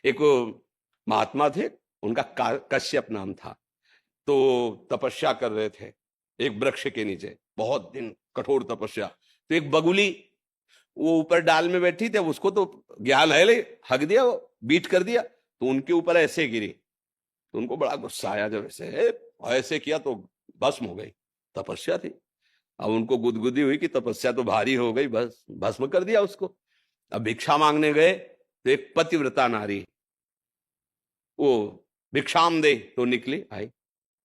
एक महात्मा थे, उनका कश्यप नाम था। तो तपस्या कर रहे थे एक वृक्ष के नीचे, बहुत दिन कठोर तपस्या। तो एक बगुली वो ऊपर डाल में बैठी थी, उसको तो ज्ञान है, ले हक दिया, वो बीट कर दिया, तो उनके ऊपर ऐसे गिरी। तो उनको बड़ा गुस्सा आया, जब ऐसे किया तो भस्म हो गई। तपस्या थी, अब उनको गुदगुदी हुई कि तपस्या तो भारी हो गई, बस भस्म कर दिया उसको। अब भिक्षा मांगने गए तो एक पतिव्रता नारी वो भिक्षाम दे तो निकली, आई,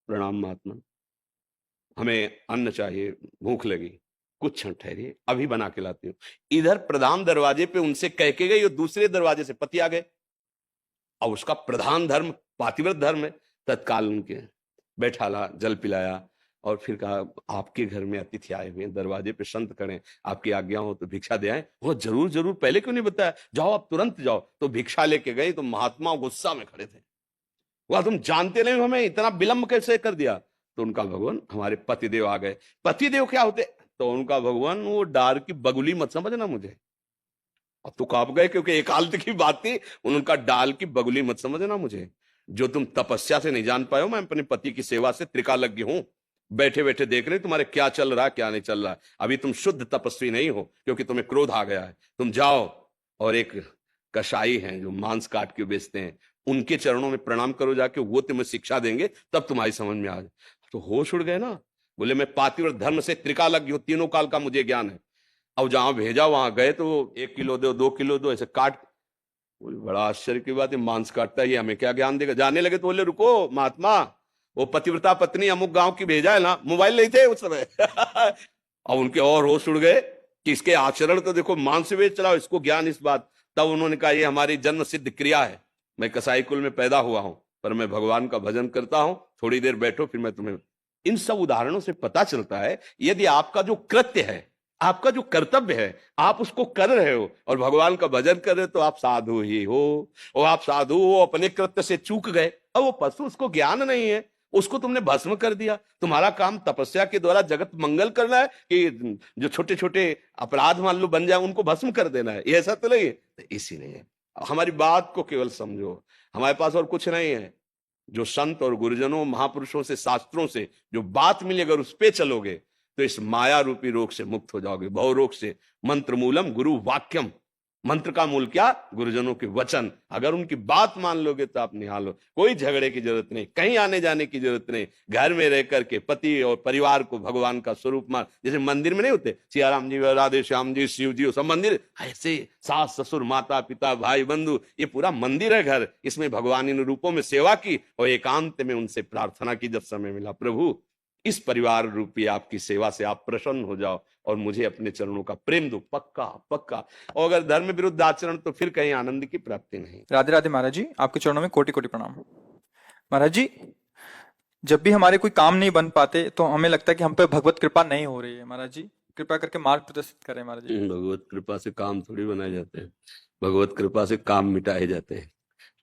प्रणाम महात्मा, हमें अन्न चाहिए, भूख लगी, कुछ क्षण ठहरिए, अभी बना के लाती हूँ। इधर प्रधान दरवाजे पे उनसे कह के गई और दूसरे दरवाजे से पति आ गए। और उसका प्रधान धर्म पातिव्रत धर्म है। तत्काल उनके बैठाला, जल पिलाया और फिर कहा, आपके घर में अतिथि आए हुए हैं, दरवाजे पे संत करें, आपकी आज्ञा हो तो भिक्षा दे आए। वो जरूर जरूर, पहले क्यों नहीं बताया, जाओ आप तुरंत जाओ। तो भिक्षा लेके गए तो महात्मा गुस्सा में खड़े थे। वह तुम जानते नहीं हमें इतना विलंब कैसे कर दिया। तो उनका भगवान, हमारे पतिदेव आ गए। पतिदेव क्या होते? तो उनका भगवान, वो डार की बगुली मत समझना मुझे। अब तो कांप गए, क्योंकि एकांत की बात थी। उनका डाल की बगुली मत समझना मुझे। जो तुम तपस्या से नहीं जान पाए हो, मैं अपने पति की सेवा से त्रिकालज्ञ हूं। बैठे बैठे देख रहे तुम्हारे क्या चल रहा है क्या नहीं चल रहा है। अभी तुम शुद्ध तपस्वी नहीं हो, क्योंकि तुम्हें क्रोध आ गया है। तुम जाओ और एक कसाई हैं जो मांस काट के बेचते हैं, उनके चरणों में प्रणाम करो जाके, वो तुम्हें शिक्षा देंगे, तब तुम्हारी समझ में आ जाए। तो होश उड़ गए ना। बोले, मैं पातिव्रत धर्म से त्रिकालज्ञ हूं, तीनों काल का मुझे ज्ञान है। अब जहां भेजा वहां गए तो 1 किलो दो, 2 किलो दो, ऐसे काट। बोले, बड़ा आश्चर्य की बात है, मांस काटता है, ये हमें क्या ज्ञान देगा। जाने लगे तो बोले, रुको महात्मा, वो पतिव्रता पत्नी अमुक गांव की भेजा है ना। मोबाइल नहीं थे उस समय। अब उनके और होश उड़ गए कि इसके आचरण तो देखो, मांस बेच रहा हो, इसको ज्ञान इस बात। तब उन्होंने कहा, ये हमारी जन्म सिद्ध क्रिया है, मैं कसाई कुल में पैदा हुआ हूं, पर मैं भगवान का भजन करता हूं, थोड़ी देर बैठो फिर मैं तुम्हें। इन सब उदाहरणों से पता चलता है, यदि आपका जो कृत्य है, आपका जो कर्तव्य है, आप उसको कर रहे हो और भगवान का भजन कर रहे हो, तो आप साधु ही हो। और आप साधु हो, अपने कृत्य से चूक गए। अब वो पशु, उसको ज्ञान नहीं है, उसको तुमने भस्म कर दिया। तुम्हारा काम तपस्या के द्वारा जगत मंगल करना है, कि जो छोटे छोटे अपराध मान लो बन जाए उनको भस्म कर देना है? ये ऐसा तो नहीं है। तो इसीलिए हमारी बात को केवल समझो, हमारे पास और कुछ नहीं है। जो संत और गुरुजनों, महापुरुषों से, शास्त्रों से जो बात मिली, अगर उस पे चलोगे तो इस माया रूपी रोग से मुक्त हो जाओगे, भव रोग से। मंत्र मूलम गुरु वाक्यम, मंत्र का मूल क्या? गुरुजनों के वचन। अगर उनकी बात मान लोगे तो आप निहाल हो। कोई झगड़े की जरूरत नहीं, कहीं आने जाने की जरूरत नहीं। घर में रह करके पति और परिवार को भगवान का स्वरूप मान। जैसे मंदिर में नहीं होते सियाराम जी, राधे श्याम जी, शिव जी, सब मंदिर ऐसे, सास ससुर, माता पिता, भाई बंधु, ये पूरा मंदिर है घर। इसमें भगवान इन रूपों में सेवा की और एकांत में उनसे प्रार्थना की। जब समय मिला, प्रभु इस परिवार रूपी आपकी सेवा से आप प्रसन्न हो जाओ और मुझे अपने चरणों का प्रेम दो, पक्का पक्का। और अगर धर्म विरुद्ध आचरण, तो फिर कहीं आनंद की प्राप्ति नहीं। राधे राधे महाराज जी, आपके चरणों में कोटि कोटि प्रणाम। महाराज जी, जब भी हमारे कोई काम नहीं बन पाते तो हमें लगता है कि हम पे भगवत कृपा नहीं हो रही है। महाराज जी, कृपा करके मार्ग प्रदर्शित करें महाराज जी। भगवत कृपा से काम थोड़ी बनाए जाते हैं, भगवत कृपा से काम मिटाए जाते हैं,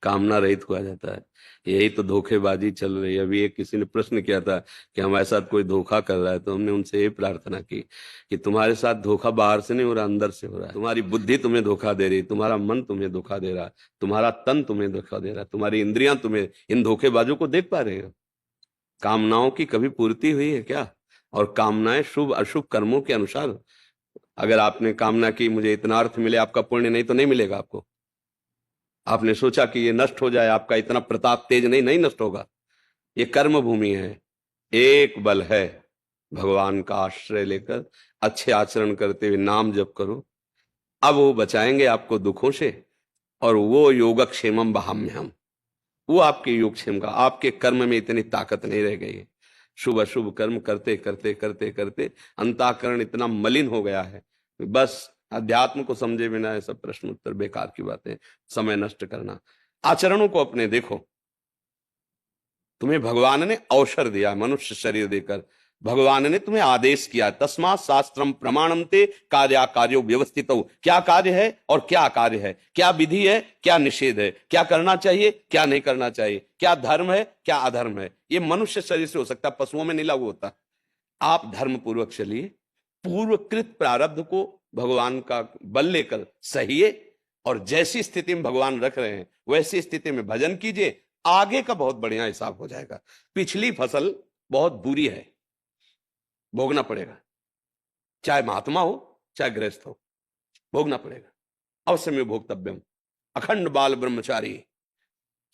कामना रहित हुआ जाता है। यही तो धोखेबाजी चल रही है। अभी एक किसी ने प्रश्न किया था कि हमारे साथ कोई धोखा कर रहा है, तो हमने उनसे ये प्रार्थना की कि तुम्हारे साथ धोखा बाहर से नहीं हो रहा, अंदर से हो रहा है। तुम्हारी बुद्धि तुम्हें धोखा दे रही, तुम्हारा मन तुम्हें धोखा दे रहा, तुम्हारा तन तुम्हें धोखा दे रहा, तुम्हारी इंद्रियां तुम्हें, इन धोखेबाजों को देख पा रहे हो? कामनाओं की कभी पूर्ति हुई है क्या? और कामनाएं शुभ अशुभ कर्मों के अनुसार। अगर आपने कामना की मुझे इतना अर्थ मिले, आपका पुण्य, नहीं तो नहीं मिलेगा आपको। आपने सोचा कि ये नष्ट हो जाए, आपका इतना प्रताप तेज, नहीं, नहीं नष्ट होगा। ये कर्म भूमि है। एक बल है, भगवान का आश्रय लेकर अच्छे आचरण करते हुए नाम जप करो। अब वो बचाएंगे आपको दुखों से। और वो योगक्षेमम वहाम्यहम, वो आपके योगक्षेम का, आपके कर्म में इतनी ताकत नहीं रह गई है। शुभ अशुभ कर्म करते करते करते करते अंतःकरण इतना मलिन हो गया है, बस अध्यात्म को समझे बिना ये सब प्रश्न उत्तर बेकार की बातें, समय नष्ट करना। आचरणों को अपने देखो। तुम्हें भगवान ने अवसर दिया, मनुष्य शरीर देकर। भगवान ने तुम्हें आदेश किया, तस्मात् शास्त्रम प्रमाणम ते कार्या कार्यो व्यवस्थित। क्या कार्य है और क्या कार्य है, क्या विधि है क्या निषेध है, क्या करना चाहिए क्या नहीं करना चाहिए, क्या धर्म है क्या अधर्म है। ये मनुष्य शरीर से हो सकता है, पशुओं में नहीं लागू होता। आप धर्म पूर्वक चलिए, पूर्वकृत प्रारब्ध को भगवान का बल लेकर सहिए, और जैसी स्थिति में भगवान रख रहे हैं वैसी स्थिति में भजन कीजिए, आगे का बहुत बढ़िया हिसाब हो जाएगा। पिछली फसल बहुत बुरी है, भोगना पड़ेगा, चाहे महात्मा हो चाहे गृहस्थ हो, भोगना पड़ेगा। अवश्य में भोक्तव्यम। अखंड बाल ब्रह्मचारी,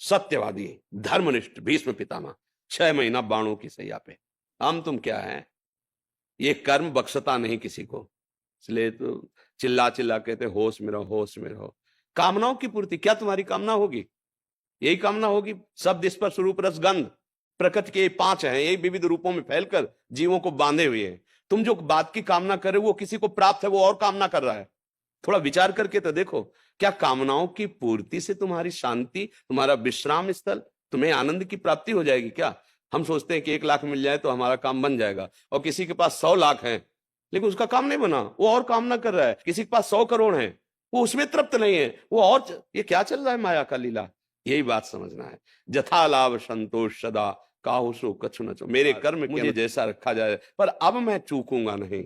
सत्यवादी, धर्मनिष्ठ भीष्म पितामह 6 महीना बाणों की सैया पे। हम तुम क्या है, ये कर्म बख्शता नहीं किसी को, इसलिए तो चिल्ला चिल्ला कहते होश में रहो, होश में रहो। कामनाओं की पूर्ति, क्या तुम्हारी कामना होगी? यही कामना होगी। शब्द, स्पर्श, रूप, रस, गंध, प्रकृति के 5 हैं, यही विविध रूपों में फैलकर जीवों को बांधे हुए हैं। तुम जो बात की कामना कर रहे हो वो किसी को प्राप्त है, वो और कामना कर रहा है। थोड़ा विचार करके तो देखो, क्या कामनाओं की पूर्ति से तुम्हारी शांति, तुम्हारा विश्राम स्थल, तुम्हें आनंद की प्राप्ति हो जाएगी क्या? हम सोचते हैं कि 1 लाख मिल जाए तो हमारा काम बन जाएगा, और किसी के पास 100 लाख है लेकिन उसका काम नहीं बना, वो और कामना कर रहा है। किसी के पास 100 करोड़ है, वो उसमें तृप्त नहीं है, वो और, ये क्या चल रहा है माया का लीला? यही बात समझना है। जथा लाभ संतोष सदा, काहू सो कछु न चो। मेरे कर्म के मुझे जैसा रखा जाए, पर अब मैं चूकूंगा नहीं,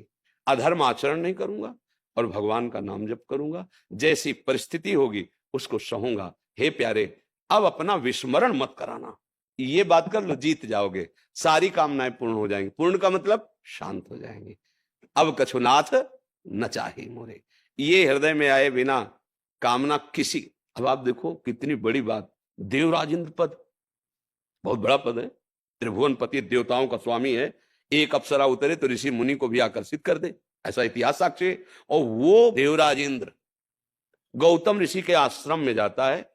अधर्म आचरण नहीं करूंगा और भगवान का नाम जप करूंगा। जैसी परिस्थिति होगी उसको सहूंगा। हे प्यारे, अब अपना विस्मरण मत कराना, ये बात कर लो, जीत जाओगे, सारी कामनाएं पूर्ण हो जाएंगी। पूर्ण का मतलब शांत हो जाएंगी। अब कछुनाथ न चाहे मोरे, ये हृदय में आए बिना कामना किसी। अब आप देखो कितनी बड़ी बात, देवराजेंद्र पद बहुत बड़ा पद है, त्रिभुवन पति, देवताओं का स्वामी है। एक अप्सरा उतरे तो ऋषि मुनि को भी आकर्षित कर दे, ऐसा इतिहास साक्षी है। और वो देवराजेंद्र गौतम ऋषि के आश्रम में जाता है,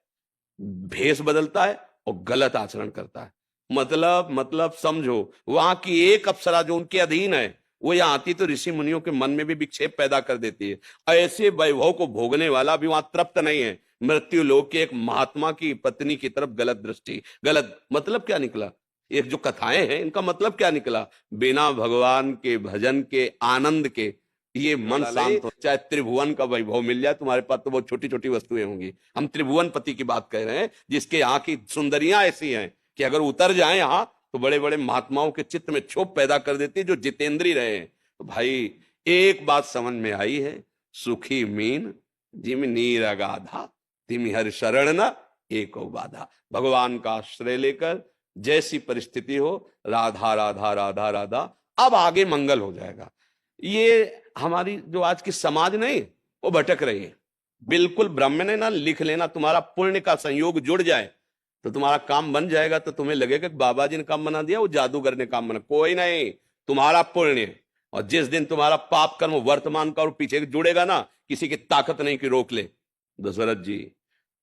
भेष बदलता है और गलत आचरण करता है। मतलब समझो, वहां की एक अप्सरा जो उनके अधीन है, वो यहाँ आती तो ऋषि मुनियों के मन में भी विक्षेप पैदा कर देती है। ऐसे वैभव को भोगने वाला भी वहां तृप्त नहीं है। मृत्यु लोक के एक महात्मा की पत्नी की तरफ गलत दृष्टि, गलत मतलब क्या निकला? ये जो कथाएं हैं इनका मतलब क्या निकला? बिना भगवान के भजन के आनंद के ये मन शांत हो, चाहे त्रिभुवन का वैभव मिल जाए तुम्हारे पास तो बहुत छोटी छोटी वस्तुएं होंगी। हम त्रिभुवन पति की बात कह रहे हैं, जिसके यहाँ की सुंदरियां ऐसी हैं कि अगर उतर जाए यहाँ तो बड़े बड़े महात्माओं के चित्त में क्षोभ पैदा कर देती है, जो जितेंद्री रहे हैं। तो भाई एक बात समझ में आई है, सुखी मीन जिम नीर अगाधा, तिम हर शरण न एको बाधा। भगवान का आश्रय लेकर जैसी परिस्थिति हो, राधा राधा राधा राधा, अब आगे मंगल हो जाएगा। ये हमारी जो आज की समाज नहीं, वो भटक रही है। बिल्कुल ब्रह्म ने ना लिख लेना, तुम्हारा पुण्य का संयोग जुड़ जाए तो तुम्हारा काम बन जाएगा। तो तुम्हें लगेगा कि बाबा जी ने काम बना दिया, वो जादूगर ने काम बना, कोई नहीं, तुम्हारा पुण्य। और जिस दिन तुम्हारा पाप कर्म वर्तमान का और पीछे जुड़ेगा ना, किसी की ताकत नहीं कि रोक ले। दशरथ जी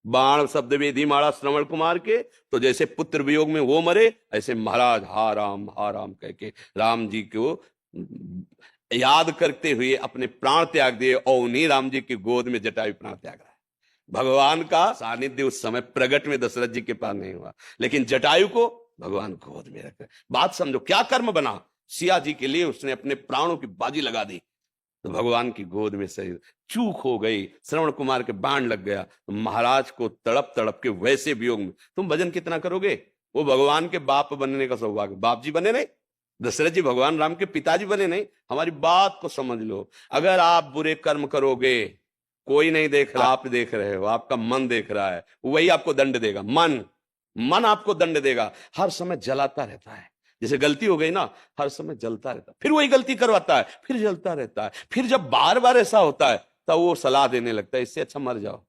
बाण शब्द वेदी मारा श्रवण कुमार के, तो जैसे पुत्र वियोग में वो मरे, ऐसे महाराज हा राम कह के राम जी को याद करते हुए अपने प्राण त्याग दिए, और उन्हीं राम जी की गोद में जटायु प्राण त्याग रहा है। भगवान का सानिध्य उस समय प्रगट में दशरथ जी के पास नहीं हुआ, लेकिन जटायु को भगवान गोद में रखा। बात समझो, क्या कर्म बना? सिया जी के लिए उसने अपने प्राणों की बाजी लगा दी, तो भगवान की गोद में शरीर। चूक हो गई, श्रवण कुमार के बाण लग गया, तो महाराज को तड़प तड़प के वैसे वियोग में तुम भजन कितना करोगे? वो भगवान के बाप बनने का सौभाग्य, बाप जी बने नहीं, दशरथ जी भगवान राम के पिताजी बने नहीं। हमारी बात को समझ लो, अगर आप बुरे कर्म करोगे, कोई नहीं देख रहा, आप देख रहे हो, आपका मन देख रहा है, वही आपको दंड देगा। मन आपको दंड देगा, हर समय जलाता रहता है। जैसे गलती हो गई ना, हर समय जलता रहता है, फिर वही गलती करवाता है, फिर जलता रहता है। फिर जब बार बार ऐसा होता है तब वो सलाह देने लगता है, इससे अच्छा मर जाओ।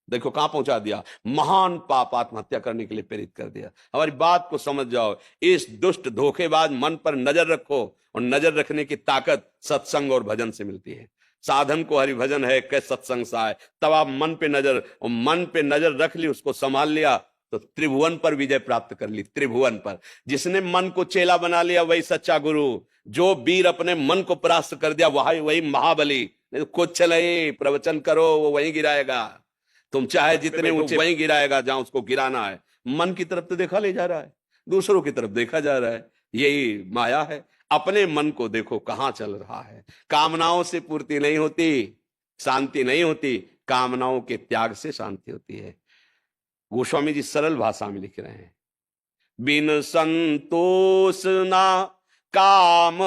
देखो कहां पहुंचा दिया, महान पाप आत्महत्या करने के लिए प्रेरित कर दिया। हमारी बात को समझ जाओ, इस दुष्ट धोखेबाज मन पर नजर रखो, और नजर रखने की ताकत सत्संग और भजन से मिलती है। साधन को हरि भजन है कै सत्संग साय, तब आप मन पे नजर, और मन पे नजर रख ली, उसको संभाल लिया, तो त्रिभुवन पर विजय प्राप्त कर ली। त्रिभुवन पर जिसने मन को चेला बना लिया वही सच्चा गुरु। जो वीर अपने मन को परास्त कर दिया वही महाबली। नहीं तो कुछ नहीं, प्रवचन करो वो वहीं गिराएगा, तुम चाहे जितने ऊंचे वहीं गिराएगा जहां उसको गिराना है। मन की तरफ तो देखा ले जा रहा है, दूसरों की तरफ देखा जा रहा है। यही माया है। अपने मन को देखो कहां चल रहा है। कामनाओं से पूर्ति नहीं होती, शांति नहीं होती, कामनाओं के त्याग से शांति होती है। गोस्वामी जी सरल भाषा में लिख रहे हैं, बिन संतोष ना काम